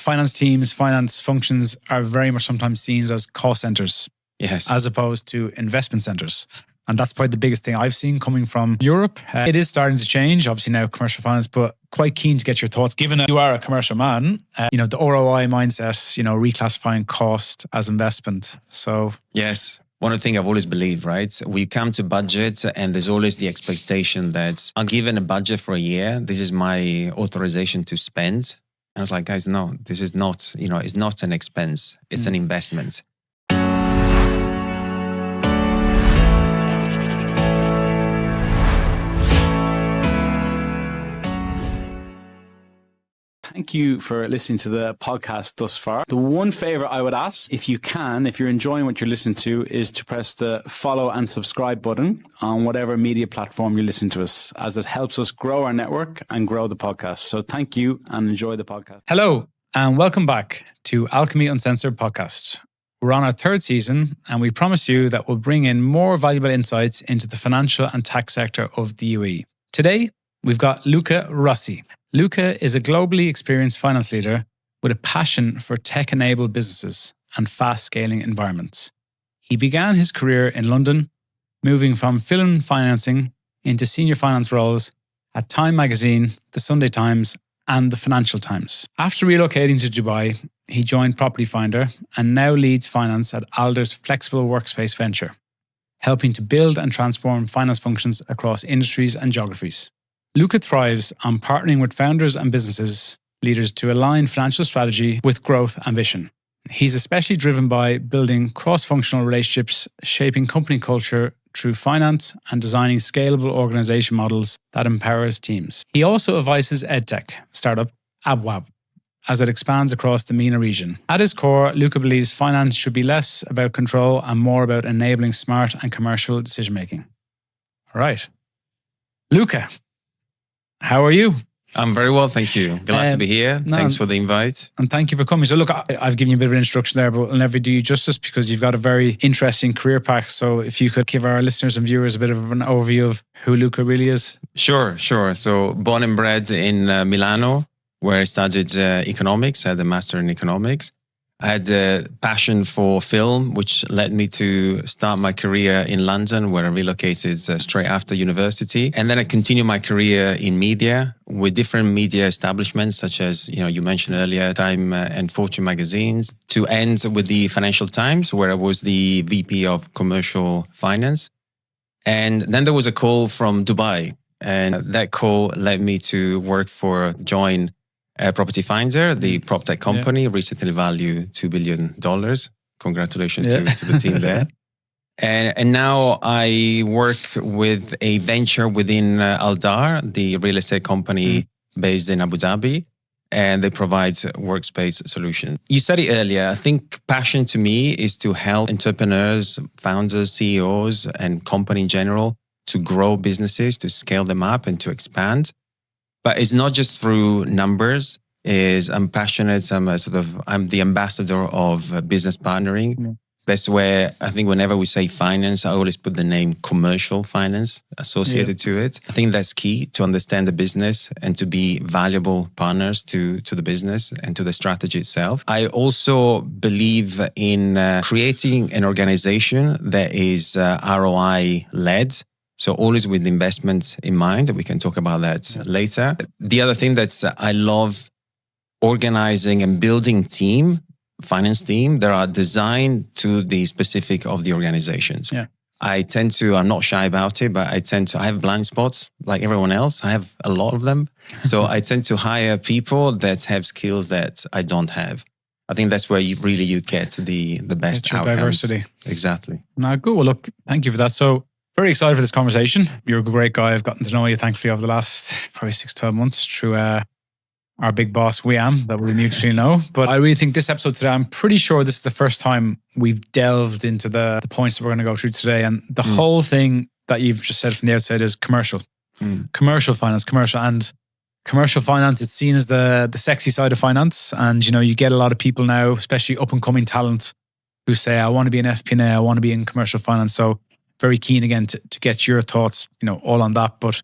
finance teams, finance functions are very much sometimes seen as cost centers. Yes. As opposed to investment centers. And that's probably the biggest thing I've seen coming from Europe. It is starting to change, obviously now commercial finance, but quite keen to get your thoughts. Given that you are a commercial man, the ROI mindset, reclassifying cost as investment. So yes. One of the things I've always believed, right? We come to budget and there's always the expectation that I'm given a budget for a year. This is my authorization to spend. And I was like, guys, no, this is not, it's not an expense. It's an investment. Thank you for listening to the podcast thus far. The one favor I would ask, if you're enjoying what you're listening to, is to press the follow and subscribe button on whatever media platform you listen to us, as it helps us grow our network and grow the podcast. So thank you and enjoy the podcast. Hello and welcome back to Alchemy Uncensored podcast. We're on our third season and we promise you that we'll bring in more valuable insights into the financial and tax sector of the UAE. Today, we've got Luca Rossi. Luca is a globally experienced finance leader with a passion for tech-enabled businesses and fast-scaling environments. He began his career in London, moving from film financing into senior finance roles at Time Magazine, The Sunday Times, and The Financial Times. After relocating to Dubai, he joined Property Finder and now leads finance at Aldar's flexible workspace venture, helping to build and transform finance functions across industries and geographies. Luca thrives on partnering with founders and businesses leaders to align financial strategy with growth ambition. He's especially driven by building cross-functional relationships, shaping company culture through finance and designing scalable organization models that empowers teams. He also advises EdTech startup Abwab as it expands across the MENA region. At his core, Luca believes finance should be less about control and more about enabling smart and commercial decision-making. All right. Luca, how are you? I'm very well, thank you. Glad to be here. Thanks for the invite. And thank you for coming. So look, I've given you a bit of an introduction there, but I'll never do you justice because you've got a very interesting career path. So if you could give our listeners and viewers a bit of an overview of who Luca really is. Sure. So born and bred in Milano, where I studied economics. I had a master in economics. I had a passion for film, which led me to start my career in London, where I relocated straight after university. And then I continued my career in media with different media establishments, such as, you mentioned earlier, Time and Fortune magazines, to end with the Financial Times, where I was the VP of Commercial Finance. And then there was a call from Dubai. And that call led me to join Property Finder, the prop tech company, recently valued $2 billion. Congratulations to the team there. And now I work with a venture within Aldar, the real estate company based in Abu Dhabi, and they provide workspace solutions. You said it earlier. I think passion to me is to help entrepreneurs, founders, CEOs, and company in general to grow businesses, to scale them up and to expand. But it's not just through numbers. I'm passionate. I'm the ambassador of business partnering. That's where I think whenever we say finance, I always put the name commercial finance associated to it. I think that's key to understand the business and to be valuable partners to the business and to the strategy itself. I also believe in creating an organization that is ROI led. So always with investment in mind. We can talk about that later. The other thing that I love organizing and building finance team that are designed to the specific of the organizations. I'm not shy about it, but I have blind spots like everyone else. I have a lot of them. So I tend to hire people that have skills that I don't have. I think that's where you get the best outcomes. Diversity. Exactly. Now, good. Well, look, thank you for that. So very excited for this conversation. You're a great guy. I've gotten to know you, thankfully, over the last probably 6-12 months through our big boss, that we mutually know. But I really think this episode today, I'm pretty sure this is the first time we've delved into the points that we're going to go through today. And the whole thing that you've just said from the outside is commercial. Commercial finance, commercial finance, it's seen as the sexy side of finance. And, you get a lot of people now, especially up and coming talent, who say, I want to be in FP&A, I want to be in commercial finance. So very keen again to get your thoughts, all on that. But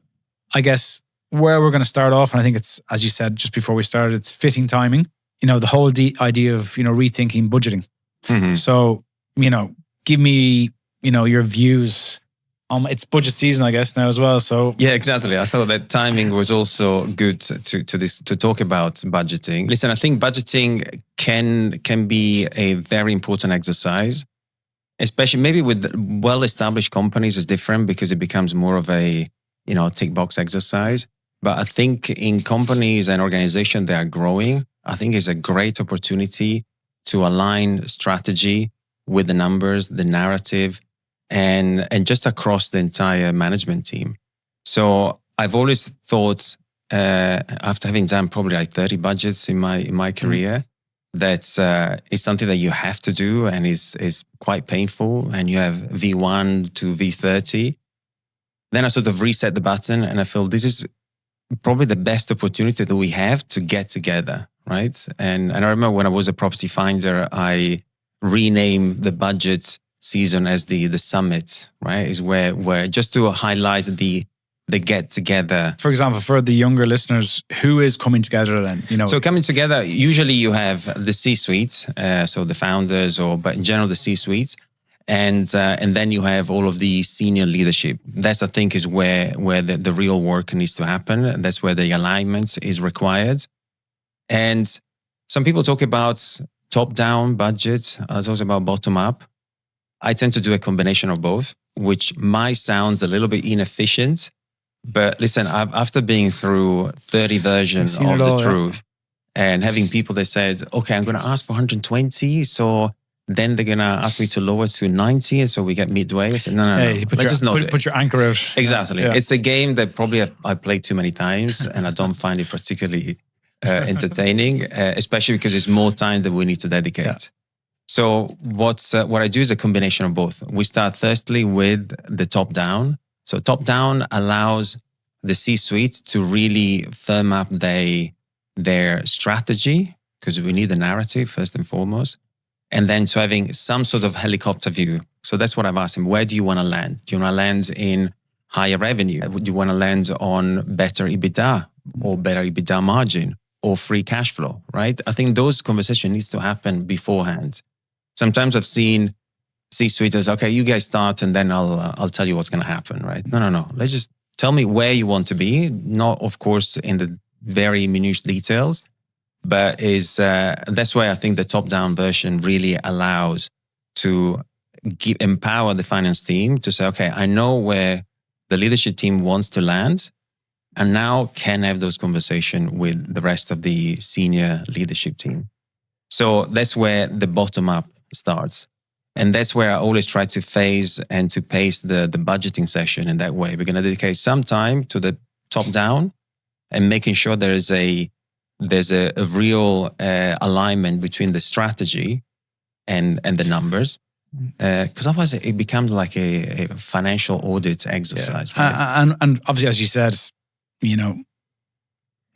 I guess where we're going to start off, and I think it's, as you said just before we started, it's fitting timing. the whole idea of, rethinking budgeting. Mhm. So, give me, your views. It's budget season, I guess, now as well. So Yeah, exactly. I thought that timing was also good to talk about budgeting. Listen, I think budgeting can be a very important exercise, especially maybe with well-established companies. Is different because it becomes more of a tick box exercise. But I think in companies and organizations that are growing, I think it's a great opportunity to align strategy with the numbers, the narrative, and just across the entire management team. So I've always thought, after having done probably like 30 budgets in my career, that is something that you have to do and is quite painful. And you have V1 to V30. Then I sort of reset the button and I feel this is probably the best opportunity that we have to get together, right? And I remember when I was a property finder, I renamed the budget season as the summit, right? Is where just to highlight the get together. for example, for the younger listeners, who is coming together then? So coming together, usually you have the C-suite, so the founders, but in general the C-suite, and then you have all of the senior leadership. That's, I think, is where the real work needs to happen. And that's where the alignment is required. And some people talk about top-down budget, others about bottom-up. I tend to do a combination of both, which might sound a little bit inefficient. But listen, after being through 30 versions of the truth and having people that said, okay, I'm going to ask for 120. So then they're going to ask me to lower to 90. And so we get midway. I said, no. Put your anchor out. Exactly. Yeah. It's a game that probably I played too many times and I don't find it particularly entertaining, especially because it's more time that we need to dedicate. Yeah. So what I do is a combination of both. We start firstly with the top down. So top down allows the C-suite to really firm up their strategy, because we need the narrative first and foremost, and then to having some sort of helicopter view. So that's what I've asked him. Where do you want to land? Do you want to land in higher revenue? Do you want to land on better EBITDA or better EBITDA margin or free cash flow, right? I think those conversations needs to happen beforehand. Sometimes I've seen C-suite as, okay, you guys start and then I'll tell you what's going to happen, right? No. Let's just tell me where you want to be. Not, of course, in the very minute details, but that's why I think the top-down version really allows to empower the finance team to say, okay, I know where the leadership team wants to land, and now can have those conversations with the rest of the senior leadership team. So that's where the bottom-up starts. And that's where I always try to phase and to pace the budgeting session in that way. We're going to dedicate some time to the top-down and making sure there's a real alignment between the strategy and the numbers. Because otherwise it becomes like a financial audit exercise. Yeah. Right? And obviously, as you said, you're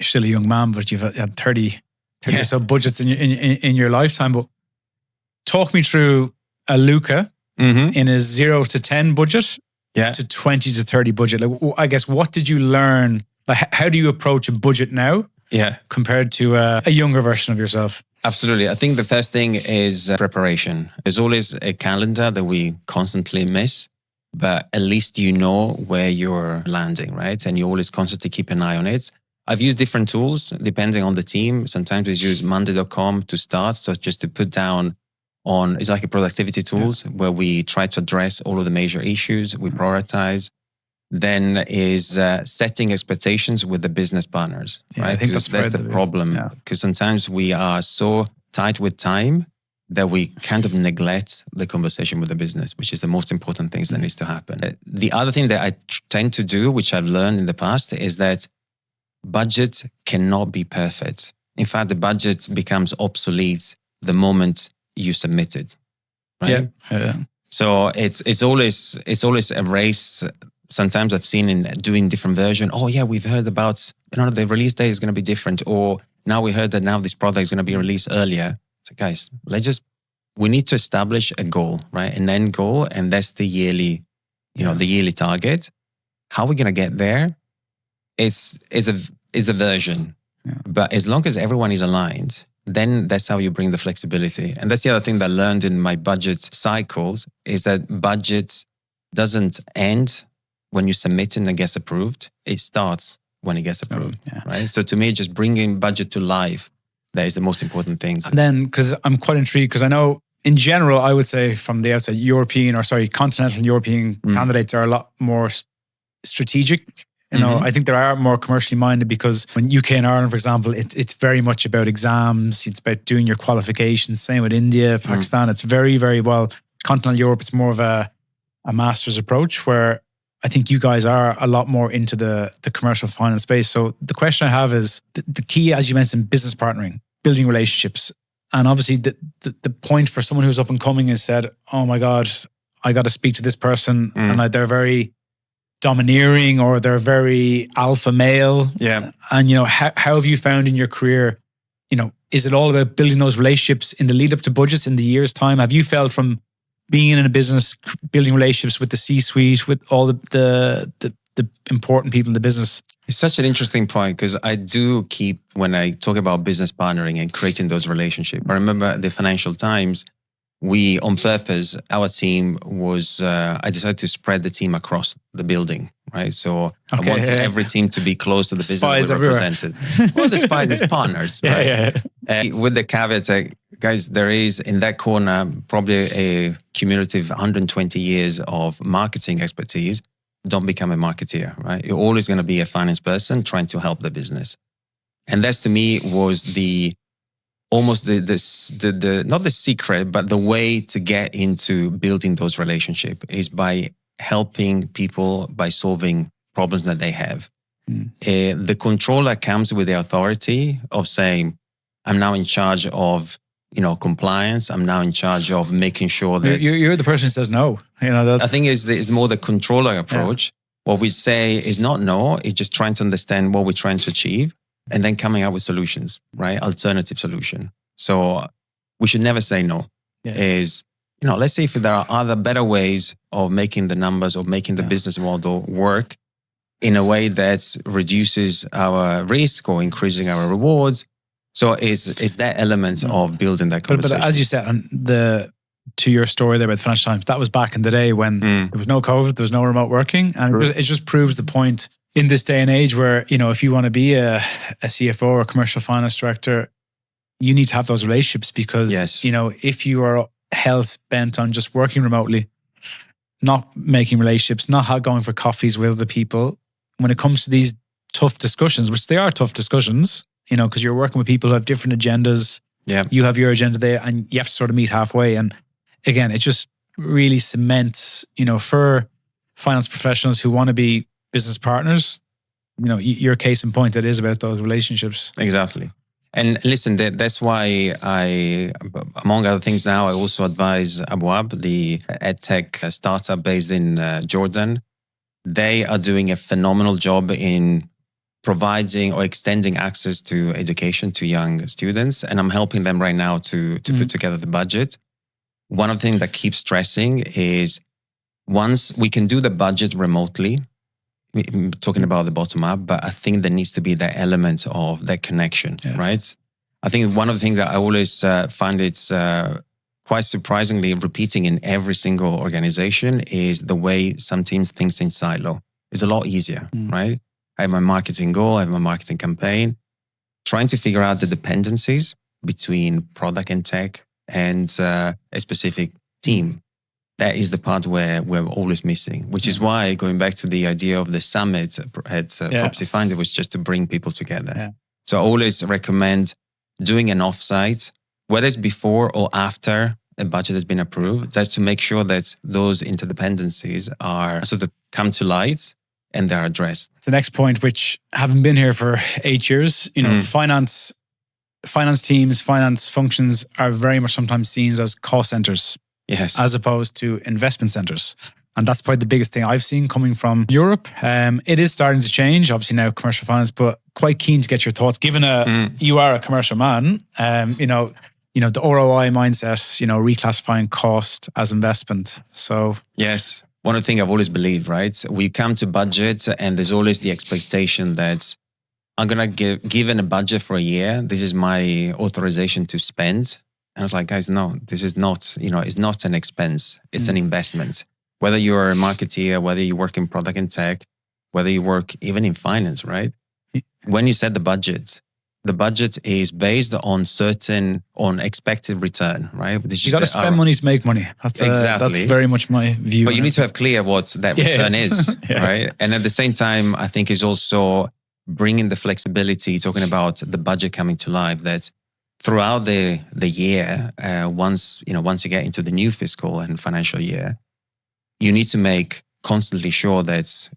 still a young man, but you've had 30 or so budgets in your lifetime. But talk me through a Luca in a 0 to 10 budget to 20 to 30 budget. Like, I guess, what did you learn? Like, how do you approach a budget now compared to a younger version of yourself? Absolutely. I think the first thing is preparation. There's always a calendar that we constantly miss, but at least you know where you're landing, right? And you always constantly keep an eye on it. I've used different tools depending on the team. Sometimes we use Monday.com to start. So just to put down it's like a productivity tools where we try to address all of the major issues. We prioritize. Then is setting expectations with the business partners, right? I think that's the problem. Because sometimes we are so tight with time that we kind of neglect the conversation with the business, which is the most important things that needs to happen. The other thing that I tend to do, which I've learned in the past, is that budget cannot be perfect. In fact, the budget becomes obsolete the moment you submit it, right? Yeah. So it's always a race. Sometimes I've seen in doing different version. Oh yeah, we've heard about the release date is going to be different, or now we heard that now this product is going to be released earlier. So guys, we need to establish a goal, right? An end goal, and that's the yearly, the yearly target. How are we going to get there? It's a version, but as long as everyone is aligned, then that's how you bring the flexibility. And that's the other thing that I learned in my budget cycles is that budget doesn't end when you submit it and it gets approved. It starts when it gets approved, right? So to me, just bringing budget to life, that is the most important thing. And then, because I'm quite intrigued, because I know in general, I would say from the outside, continental European candidates are a lot more strategic. You know, I think they are more commercially minded because when UK and Ireland, for example, it's very much about exams. It's about doing your qualifications. Same with India, Pakistan. It's very, very well. Continental Europe, it's more of a master's approach where I think you guys are a lot more into the commercial finance space. So the question I have is the key, as you mentioned, business partnering, building relationships. And obviously the point for someone who's up and coming is said, oh my God, I got to speak to this person. And they're very domineering or they're very alpha male. Yeah. And, you know, how have you found in your career, you know, is it all about building those relationships in the lead up to budgets in the year's time? Have you felt from being in a business, building relationships with the C-suite, with all the important people in the business? It's such an interesting point because I do keep, when I talk about business partnering and creating those relationships, I remember at the Financial Times, we, on purpose, our team was, I decided to spread the team across the building, right? So I wanted every team to be close to the business spies we represented. Well, the spies, partners, right? With the caveat, guys, there is in that corner probably a cumulative 120 years of marketing expertise. Don't become a marketeer, right? You're always going to be a finance person trying to help the business. And that's to me was almost the not the secret, but the way to get into building those relationships is by helping people by solving problems that they have. The control that comes with the authority of saying, I'm now in charge of, you know, compliance. I'm now in charge of making sure that you're the person who says no. You know, I think it's more the controller approach. What we say is not no, it's just trying to understand what we're trying to achieve and then coming up with solutions, right? Alternative solution. So we should never say no. Is, you know, let's see if there are other better ways of making the numbers or making the business model work in a way that reduces our risk or increasing our rewards. So it's that element of building that conversation. But as you said, to your story there about the Financial Times, that was back in the day when there was no COVID, there was no remote working. And it just proves the point in this day and age where, you know, if you want to be a CFO or a commercial finance director, you need to have those relationships because, you know, if you are hell-bent on just working remotely, not making relationships, not going for coffees with other people, when it comes to these tough discussions, which they are tough discussions, you know, because you're working with people who have different agendas. You have your agenda there and you have to sort of meet halfway. And again, it just really cements, you know, for finance professionals who want to be business partners, you know, your case in point, that is about those relationships. Exactly. And listen, that's why I, among other things now, I also advise Abwab, the edtech startup based in Jordan. They are doing a phenomenal job in providing or extending access to education to young students. And I'm helping them right now to put together the budget. One of the things that keeps stressing is once we can do the budget remotely, we're talking about the bottom up, but I think there needs to be that element of that connection, right? I think one of the things that I always find it's quite surprisingly repeating in every single organization is the way some teams think in silo. It's a lot easier, right? I have my marketing goal, I have my marketing campaign, trying to figure out the dependencies between product and tech and a specific team. That is the part where we're always missing, which is why going back to the idea of the summit at Property Finder was just to bring people together. So I always recommend doing an offsite, whether it's before or after a budget has been approved, just to make sure that those interdependencies are sort of come to light and they're addressed. The next point, which having been here for 8 years, you know, finance teams, finance functions are very much sometimes seen as cost centers. As opposed to investment centers. And that's probably the biggest thing I've seen coming from Europe. It is starting to change, obviously now commercial finance, but quite keen to get your thoughts. Given you are a commercial man, you know, the ROI mindset, you know, reclassifying cost as investment. So yes, one of the things I've always believed, right? We come to budget and there's always the expectation that I'm going to given a budget for a year. This is my authorization to spend. And I was like, guys, no, this is not, it's not an expense. It's an investment. Whether you're a marketeer, whether you work in product and tech, whether you work even in finance, right? When you set the budget is based on expected return, right? You got to spend money to make money. Exactly. That's very much my view. But you need to have clear what that return is, right? And at the same time, I think is also bringing the flexibility, talking about the budget coming to life, that throughout the year, once you get into the new fiscal and financial year, you need to make constantly sure that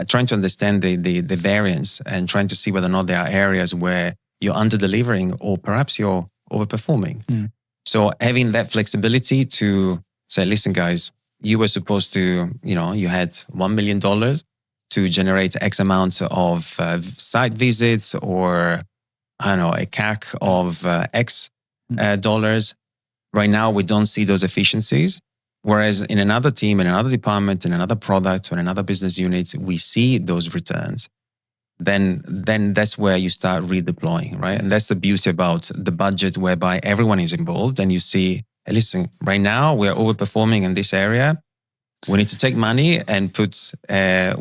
trying to understand the variance and trying to see whether or not there are areas where you're under-delivering or perhaps you're overperforming. So having that flexibility to say, listen, guys, you were supposed to, you had $1 million to generate X amount of site visits, or, I don't know, a CAC of X dollars. Right now, we don't see those efficiencies. Whereas in another team, in another department, in another product, or in another business unit, we see those returns. Then that's where you start redeploying, right? And that's the beauty about the budget, whereby everyone is involved, and you see, hey, listen, right now we're overperforming in this area. We need to take money and put and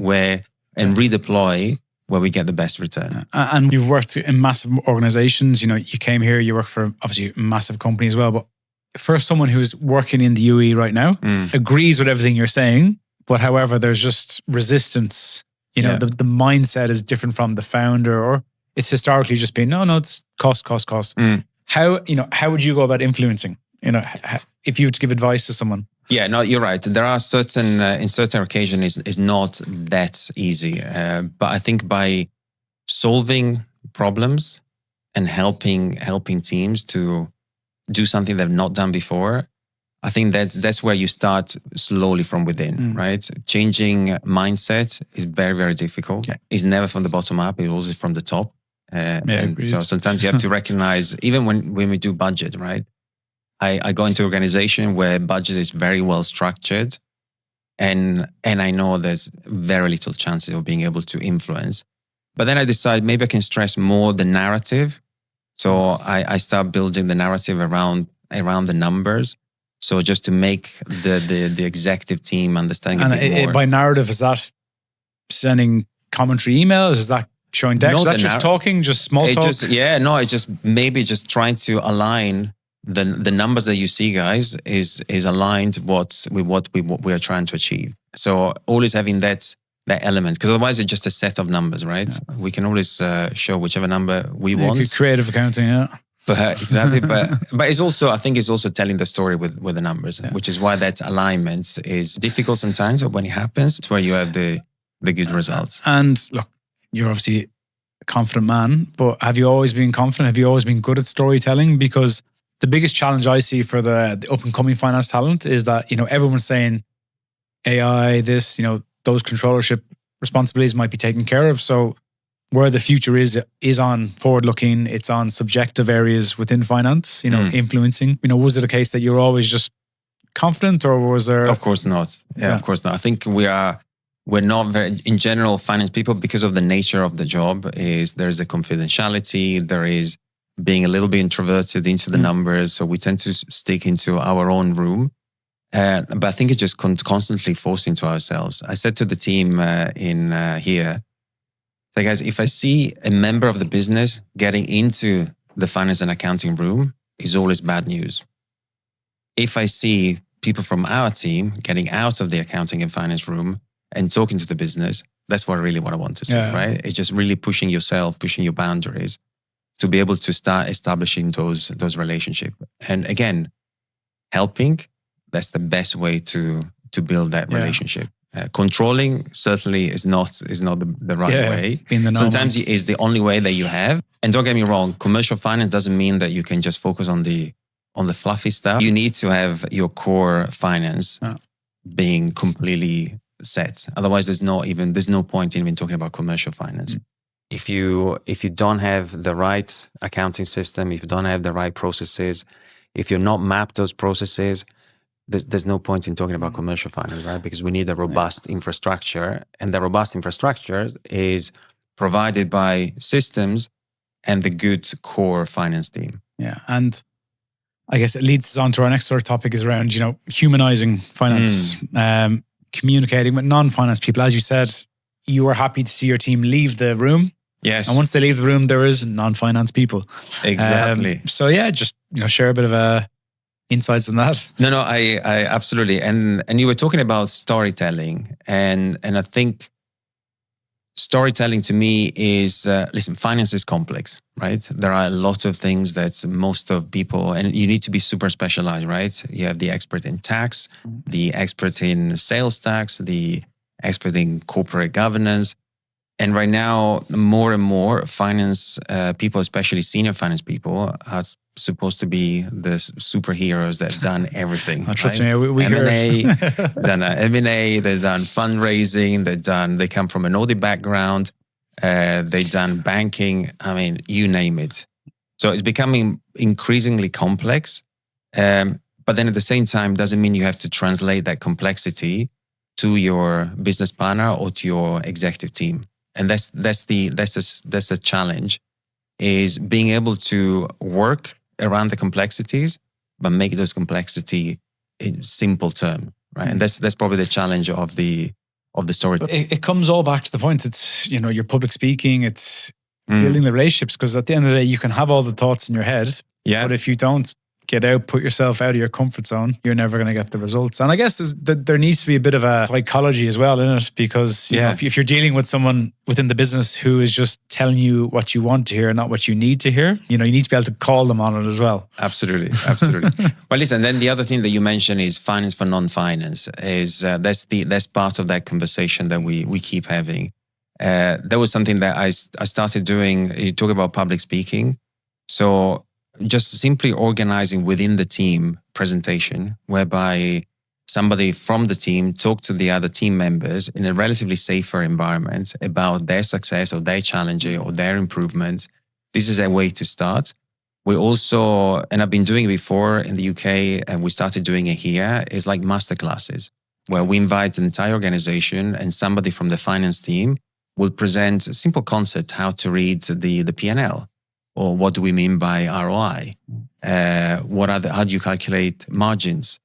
redeploy where we get the best return. And you've worked in massive organizations. You came here, you work for obviously a massive company as well. But for someone who's working in the UE right now, agrees with everything you're saying, but however, there's just resistance. The mindset is different from the founder, or it's historically just been, no, it's cost. How would you go about influencing, if you were to give advice to someone? Yeah, no, you're right. There are in certain occasions is not that easy. But I think by solving problems and helping teams to do something they've not done before, I think that's where you start slowly from within, right? Changing mindset is very, very difficult. Yeah. It's never from the bottom up. It's always from the top. And so sometimes you have to recognize, even when we do budget, right? I go into an organization where budget is very well structured, and I know there's very little chances of being able to influence. But then I decide maybe I can stress more the narrative. So I start building the narrative around the numbers. So just to make the executive team understand a bit more. By narrative, is that sending commentary emails? Is that showing decks? Is that just talking, just small talk? It's just maybe just trying to align the numbers that you see, guys, is aligned with what we are trying to achieve. So always having that element, because otherwise it's just a set of numbers, right? Yeah. We can always show whichever number we want. Creative accounting, yeah. But exactly, but it's also, I think it's also telling the story with the numbers, which is why that alignment is difficult sometimes. But when it happens, it's where you have the good results. And look, you're obviously a confident man, but have you always been confident? Have you always been good at storytelling? Because the biggest challenge I see for the up and coming finance talent is that everyone's saying AI, this, those controllership responsibilities might be taken care of. So where the future is on forward-looking, it's on subjective areas within finance, influencing. Was it a case that you're always just confident, or was there? Of course not. Yeah, of course not. I think we're not very, in general, finance people, because of the nature of the job, there's a confidentiality, there is being a little bit introverted into the numbers. So we tend to stick into our own room. But I think it's just constantly forced into ourselves. I said to the team here, so guys, if I see a member of the business getting into the finance and accounting room, is always bad news. If I see people from our team getting out of the accounting and finance room and talking to the business, that's what I want to see, right? It's just really pushing yourself, pushing your boundaries to be able to start establishing those relationships. And again, helping, that's the best way to build that relationship. Controlling certainly is not the right way. Sometimes it is the only way that you have. And don't get me wrong, commercial finance doesn't mean that you can just focus on the fluffy stuff. You need to have your core finance being completely set. Otherwise, there's no point in even talking about commercial finance. If you don't have the right accounting system, if you don't have the right processes, if you're not mapped those processes, there's no point in talking about commercial finance, right? Because we need a robust infrastructure, and the robust infrastructure is provided by systems and the good core finance team. Yeah. And I guess it leads us on to our next sort of topic is around, humanizing finance, communicating with non-finance people. As you said, you are happy to see your team leave the room. Yes. And once they leave the room, there is non-finance people. Exactly. So yeah, just share a bit of insights on that. No, I absolutely. And you were talking about storytelling, and I think storytelling to me is, listen, finance is complex, right? There are a lot of things that most of people, and you need to be super specialized, right? You have the expert in tax, the expert in sales tax, the expert in corporate governance. And right now, more and more finance people, especially senior finance people, are supposed to be the superheroes that have done everything. Trust right? me, we M&A, done M&A, they've done fundraising, they come from an audit background, they've done banking, I mean, you name it. So it's becoming increasingly complex. But then at the same time, doesn't mean you have to translate that complexity to your business partner or to your executive team. And that's the challenge, is being able to work around the complexities, but make those complexity in simple terms, right? And that's probably the challenge of the story. It comes all back to the point. It's, your public speaking, it's building the relationships, because at the end of the day, you can have all the thoughts in your head, but if you don't get out, put yourself out of your comfort zone, you're never going to get the results. And I guess there needs to be a bit of a psychology as well in it, because you know, if you're dealing with someone within the business who is just telling you what you want to hear, not what you need to hear, you need to be able to call them on it as well. Absolutely. Well, listen, then the other thing that you mentioned is finance for non-finance. That's part of that conversation that we keep having. That was something that I started doing. You talk about public speaking. So just simply organizing within the team presentation, whereby somebody from the team talk to the other team members in a relatively safer environment about their success or their challenges or their improvements. This is a way to start. We also, and I've been doing it before in the UK, and we started doing it here, is like masterclasses, where we invite an entire organization and somebody from the finance team will present a simple concept, how to read the P&L. Or what do we mean by ROI? How do you calculate margins?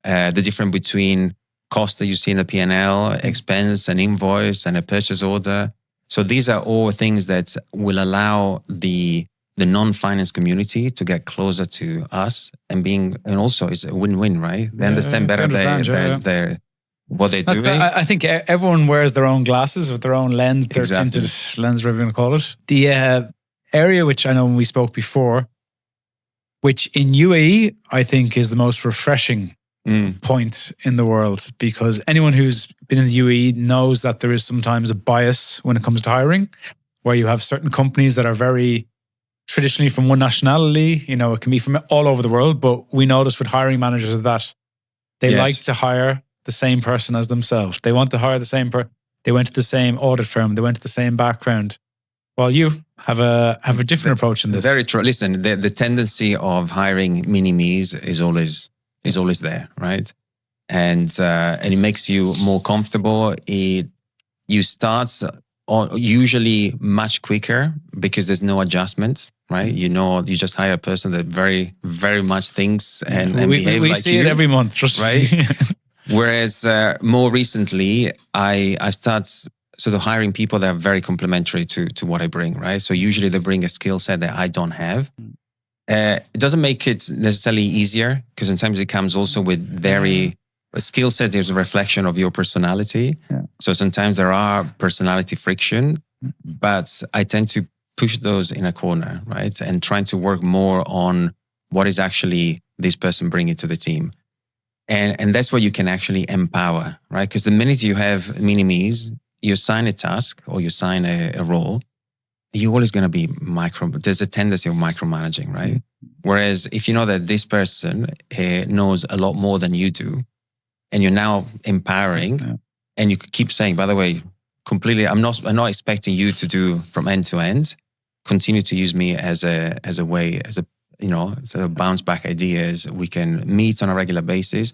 The difference between cost that you see in the P&L, expense, an invoice, and a purchase order. So these are all things that will allow the non-finance community to get closer to us, and also it's a win-win, right? They understand better what they're doing. I think everyone wears their own glasses with their own lens, their tinted lens, whatever you want to call it. The area which I know when we spoke before, which in UAE, I think is the most refreshing point in the world, because anyone who's been in the UAE knows that there is sometimes a bias when it comes to hiring, where you have certain companies that are very traditionally from one nationality, it can be from all over the world, but we notice with hiring managers that they like to hire the same person as themselves. They want to hire the same person. They went to the same audit firm. They went to the same background. Well, you have a different approach in this. Very true. Listen, the tendency of hiring mini-me's is always there, right? And it makes you more comfortable. You start usually much quicker because there's no adjustment, right? You just hire a person that very, very much thinks and behaves like you. We see it every month, trust right? me. Whereas more recently, I start sort of hiring people that are very complementary to what I bring, right? So usually they bring a skill set that I don't have. It doesn't make it necessarily easier, because sometimes it comes also with a skill set is a reflection of your personality. Yeah. So sometimes there are personality friction, but I tend to push those in a corner, right? And trying to work more on what is actually this person bringing to the team. And that's what you can actually empower, right? Because the minute you have mini-me's, you assign a task or you assign a role, you're always going to be there's a tendency of micromanaging, right? Mm-hmm. Whereas if you know that this person knows a lot more than you do, and you're now empowering, and you keep saying, by the way, completely, I'm not expecting you to do from end to end. Continue to use me as a way, sort of bounce back ideas. We can meet on a regular basis,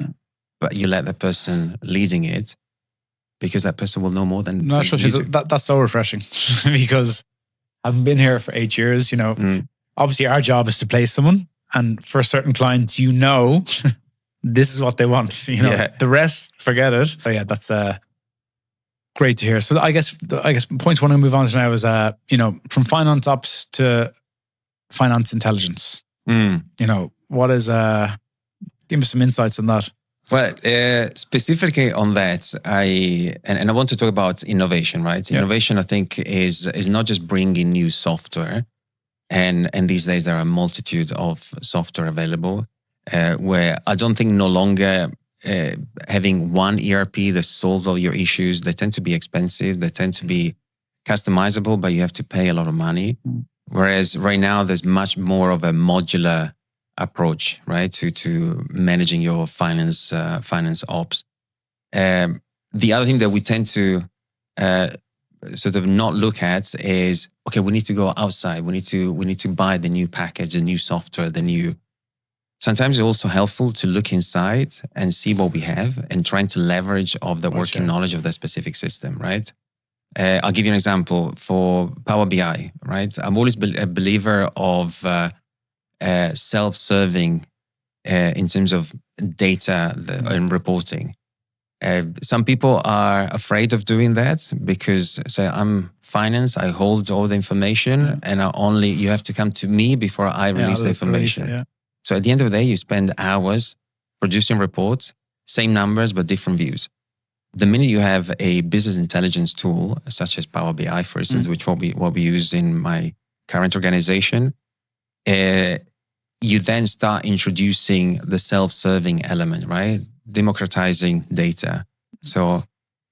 but you let the person leading it. because that person will know more than No, trust me, you do. that's so refreshing because I've been here for 8 years. Obviously our job is to place someone, and for certain clients, this is what they want. The rest, forget it. But yeah, that's great to hear. So I guess points one to move on to now is from finance ops to finance intelligence. What is give me some insights on that. Well, specifically on that, I want to talk about innovation, right? Yeah. Innovation, I think, is not just bringing new software, and these days there are a multitude of software available, where I don't think no longer having one ERP that solves all your issues. They tend to be expensive. They tend to be customizable, but you have to pay a lot of money. Whereas right now there's much more of a modular approach, right, to managing your finance ops. The other thing that we tend to sort of not look at is, okay, we need to go outside. We need to buy the new package, the new software, Sometimes it's also helpful to look inside and see what we have and trying to leverage of the working knowledge of the specific system, right? I'll give you an example for Power BI, right? I'm always a believer of self-serving in terms of data and reporting. Some people are afraid of doing that because, say, I'm finance, I hold all the information, and you have to come to me before I release the information. So at the end of the day, you spend hours producing reports, same numbers, but different views. The minute you have a business intelligence tool, such as Power BI, for instance, which what we use in my current organization, you then start introducing the self-serving element, right? Democratizing data. So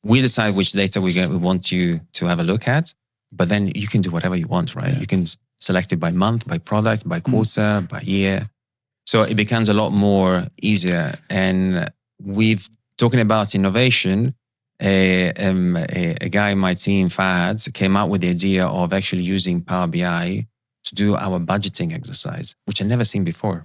we decide which data we want you to have a look at, but then you can do whatever you want, right? You can select it by month, by product, by quarter, by year. So it becomes a lot more easier. And we've talking about innovation. A guy in my team, Fahad, came out with the idea of actually using Power BI to do our budgeting exercise, which I'd never seen before,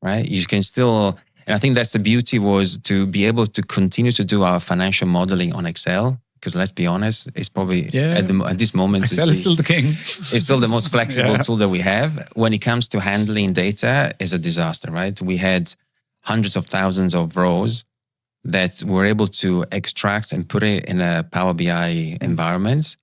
right? You can still, and I think that's the beauty, was to be able to continue to do our financial modeling on Excel, because let's be honest, it's probably at this moment, Excel is still the king. It's still the most flexible tool that we have. When it comes to handling data, is a disaster, right? We had hundreds of thousands of rows that we're able to extract and put it in a Power BI environment.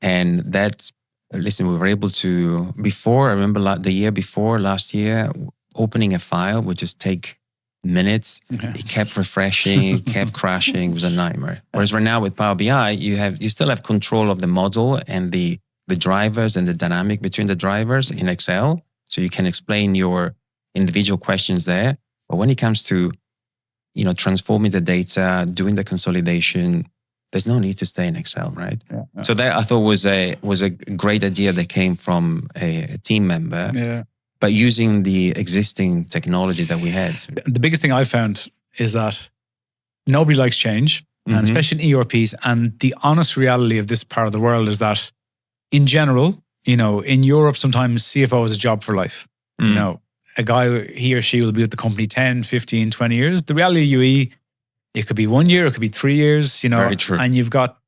And that, listen, we were able to, before, I remember the year before, last year, opening a file would just take minutes. It kept refreshing, it kept crashing. It was a nightmare. Whereas right now with Power BI, you still have control of the model and the drivers and the dynamic between the drivers in Excel. So you can explain your individual questions there. But when it comes to transforming the data, doing the consolidation, there's no need to stay in Excel, right? So that I thought was a great idea that came from a team member, but using the existing technology that we had. The biggest thing I found is that nobody likes change, and especially in ERPs. And the honest reality of this part of the world is that, in general, in Europe, sometimes CFO is a job for life. A guy, he or she will be with the company 10, 15, 20 years. The reality of UE, it could be 1 year, it could be 3 years, Very true. And you've got,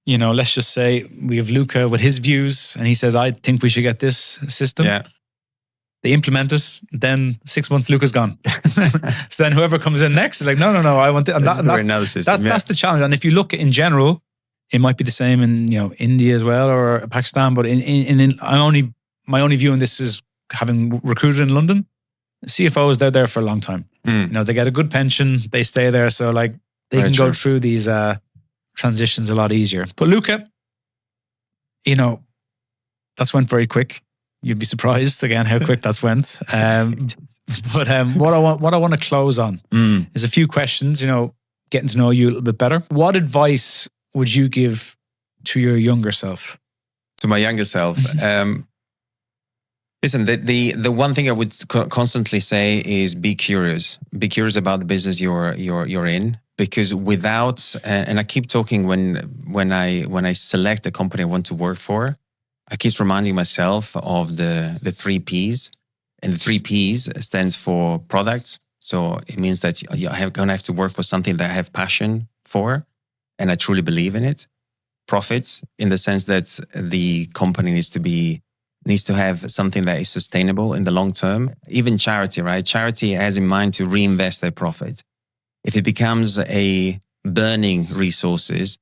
let's just say we have Luca with his views, and he says, I think we should get this system. They implement it, then 6 months, Luca's gone. So then whoever comes in next is like, no, I want it. And that's the challenge. And if you look in general, it might be the same in India as well, or Pakistan. But my only view on this is, having recruited in London, CFOs, they're there for a long time. They get a good pension, they stay there. So they can go through these transitions a lot easier. But Luca, that's went very quick. You'd be surprised again how quick that's went. But what I want to close on is a few questions, getting to know you a little bit better. What advice would you give to your younger self? To my younger self? Listen, the one thing I would constantly say is be curious. Be curious about the business you're in, because without, and I keep talking when I select a company I want to work for, I keep reminding myself of the 3 Ps, and the 3 Ps stands for products. So it means that you're going to have to work for something that I have passion for, and I truly believe in it. Profits, in the sense that the company needs to have something that is sustainable in the long term. Even charity, right? Charity has in mind to reinvest their profit. If it becomes a burning resources,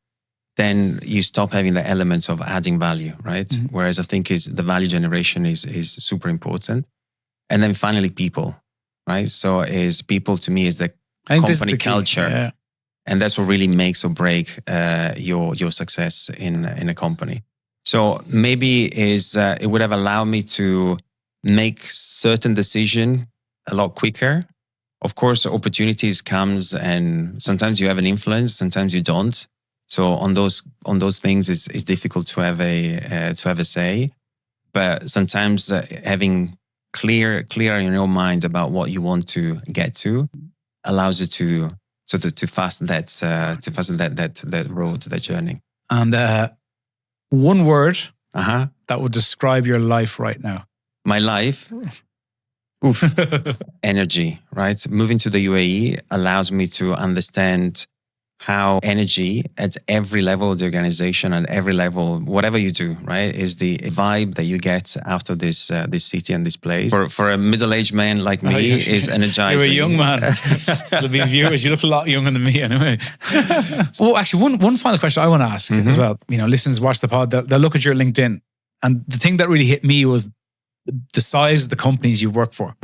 then you stop having the elements of adding value, right? Mm-hmm. Whereas I think the value generation is super important. And then finally, people, right? So people to me is the company culture. Yeah. And that's what really makes or break your success in a company. So maybe it would have allowed me to make certain decision a lot quicker. Of course, opportunities comes, and sometimes you have an influence, sometimes you don't. So on those things, it's difficult to have a say. But sometimes having clear in your mind about what you want to get to allows you to fasten that road, that journey. And one word that would describe your life right now. My life. Oof. Energy, right? Moving to the UAE allows me to understand how energy at every level of the organization and every level, whatever you do, right, is the vibe that you get out of this city and this place. For a middle-aged man like me, is energizing. You're a young man. There'll be viewers. You look a lot younger than me anyway. Well, actually, one final question I want to ask as well. Listeners watch the pod, they'll look at your LinkedIn. And the thing that really hit me was the size of the companies you work for.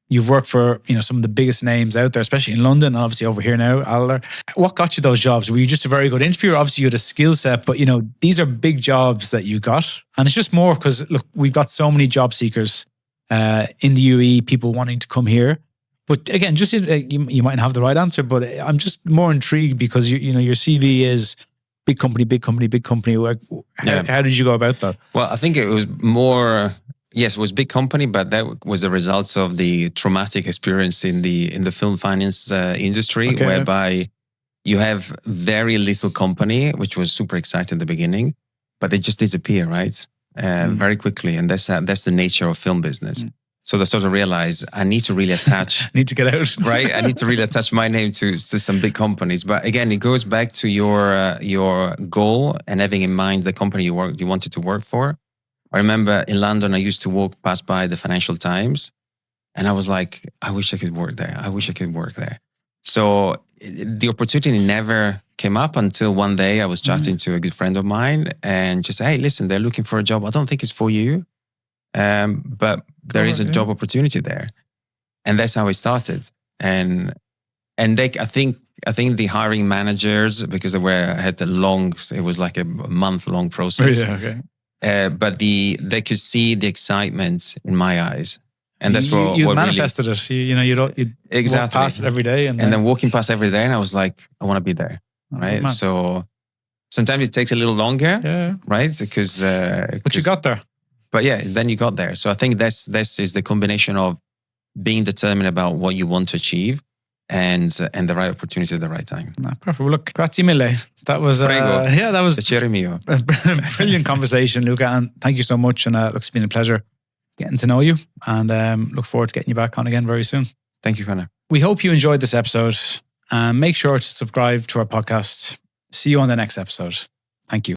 You've worked for, some of the biggest names out there, especially in London, and obviously over here now, Aldar. What got you those jobs? Were you just a very good interviewer? Obviously, you had a skill set, but, these are big jobs that you got. And it's just more because, look, we've got so many job seekers in the UAE, people wanting to come here. But again, just you mightn't have the right answer, but I'm just more intrigued because, your CV is big company. How did you go about that? Well, I think it was more... Yes, it was big company, but that was the results of the traumatic experience in the film finance industry, whereby you have very little company, which was super exciting at the beginning, but they just disappear, right? Very quickly. And that's the nature of film business. So they sort of realize I need to really attach... need to get out. Right? I need to really attach my name to some big companies. But again, it goes back to your goal and having in mind the company you wanted to work for. I remember in London, I used to walk past by the Financial Times and I was like, I wish I could work there. So the opportunity never came up until one day I was chatting to a good friend of mine and just, hey, listen, they're looking for a job. I don't think it's for you, but there is a job opportunity there. And that's how it started. And I think the hiring managers, because it was like a month-long process. Yeah, okay. But they could see the excitement in my eyes, and that's what you manifested really, it. You exactly walk past it every day, and then walking past every day, and I was like, I want to be there, right? So sometimes it takes a little longer, right? Because but you got there. But yeah, then you got there. So I think this is the combination of being determined about what you want to achieve and the right opportunity at the right time. Perfect. Well, look, grazie mille. That was that was piacere mio. A brilliant conversation, Luca, and thank you so much. And it's been a pleasure getting to know you, and look forward to getting you back on again very soon. Thank you, Conor. We hope you enjoyed this episode. Make sure to subscribe to our podcast. See you on the next episode. Thank you.